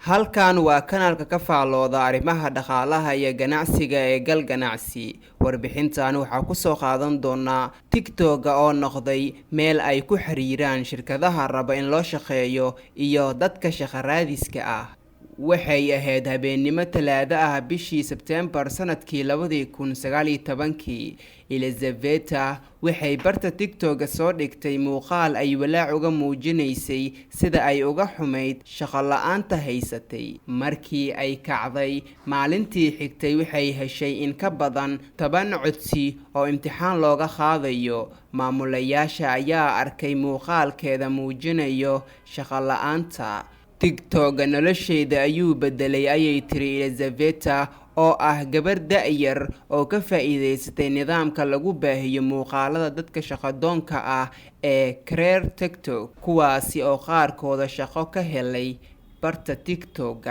Halkan waa kanaalka ka faalooda arrimaha dhaqaalaha iyo ganacsiga ee Gal Ganacsi. Warbixintan waxaa ku soo qaadan doona TikTok oo noqday meel ay ku xiriiraan shirkadaha raba in loo shaqeeyo iyo dadka shaqo raadiska ah. Waxay ahayd habeenimo Talaado ah bishii Sebtembar sanadkii 2019. Elizabeth waxay barta TikTok soo dhigtay muuqaal ay walaac uga muujinaysay sida ay uga xumayd shaqo la'aanta haysatay. Markii ay kacday maalintii xigtay waxay heshay in ka badan 10 codsi oo imtixaan looga qaadayo. Maamulayaasha ayaa arkay muuqaalkeeda muujinayo shaqo la'aanta. TikTok nolosheyda ayuu bedelay ayay tiri Elizabeth oo ah gabar da'yar oo ka faa'iideysatay nidaamka lagu baahiyo muuqaalada dadka shaqadoonka ah ee Career TikTok, kuwaasi oo qaarkooda shaqo ka helay barta TikTok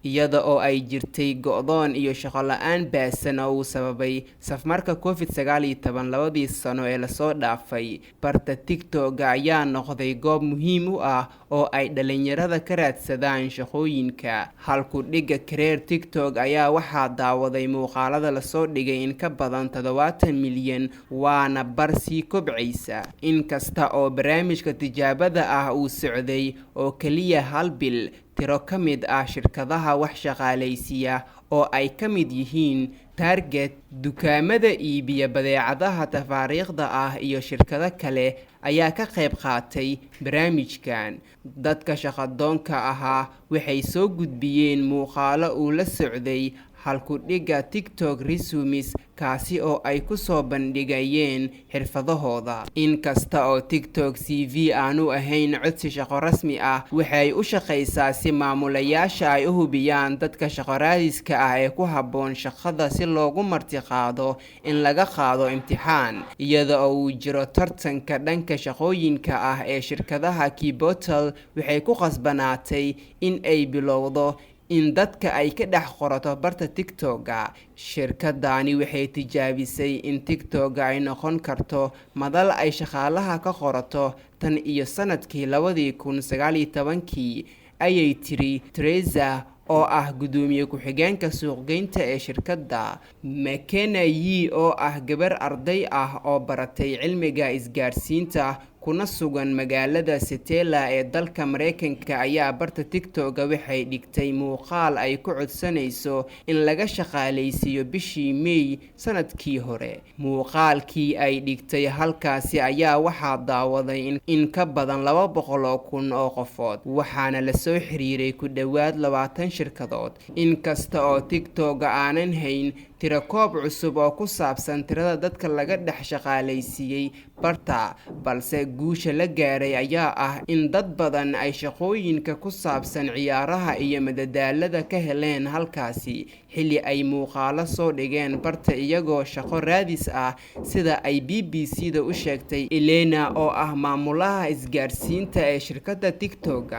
iyada oo ay jirtay go'doon iyo shaqo la'aan baahsan oo uu sababay safmarka COVID-19 labadii sano ee la soo dhaafay. Barta TikTok ayaa noqday goob muhiim u ah oo ay dhalinyarada ka raadsadaan shaqooyinka. Halku dhiga Career TikTok ayaa waxaa daawaday muuqaalada la soo dhigay in ka badan 70 milyan, waana bar sii kobcaysa. Inkasta oo barnaamijka tijaabada ah uu socday oo kaliya hal bil, tiro ka mid ah shirkadaha wax shaqaalaysiya oo ay ka mid yihiin Target, dukaamada iibiya badeecadaha tafaariiqda ah iyo shirkado kale ayaa ka qayb qaatay barnaamijkan. Dadka shaqadoonka ahaa waxay soo gudbiyeen muuqaalo uu la socday halku dhiga TikTok resumes, kaasi oo ay ku soo bandhigayeen xirfadahooda. Inkasta oo TikTok CV aanu ahayn codsi shaqo rasmi ah, waxay u shaqeysaa si maamulayaasha ay u hubiyaan dadka shaqo raadiska ah ee ku habboon shaqada si loogu martiqaado in laga qaado imtixaan. Iyada oo uu jiro tartanka dhanka shaqooyinka ah ee shirkadaha Kibotal waxay ku qasbanaatay in ay bilowdo in dadka ay ka dhex qorato barta TikTok. Shirkadani waxay tijaabisay in TikTok ay noqon karto madal ay shaqaalaha ka qorato tan iyo sanadkii 2019 ayay tiri Teresa oo ah gudoomiye ku-xigeenka suuqgeynta ee shirkadda. McKenna Yee oo ah gabar arday ah oo baratay cilmiga isgaarsiinta kuna sugan magaalada Seattle ee dalka Mareykanka ayaa barta TikTok waxay dhigtay muuqaal ay ku codsanayso in laga shaqaalaysiiyo bishii May sanadkii hore. Muuqaalkii ay dhigtay halkaasi ayaa waxaa daawaday in ka badan 200,000 oo qofood, waxaana la soo xiriiray ku dhawaad 20 shirkadood. Inkasta oo TikTok aanan hayn tirakoob cusub oo ku saabsan tirada dadka laga dhex shaqaalaysiiyay barta, balse guusha la gaaray ayaa ah in dad badan ay shaqooyinka ku saabsan ciyaaraha iyo madadaalada ka heleen halkaasi xilli ay muuqaalo soo dhigeen barta iyagoo shaqo raadis ah, sida ay BBC-da u sheegtay Elena oo ah maamulaha isgaarsiinta ee shirkadda TikTok.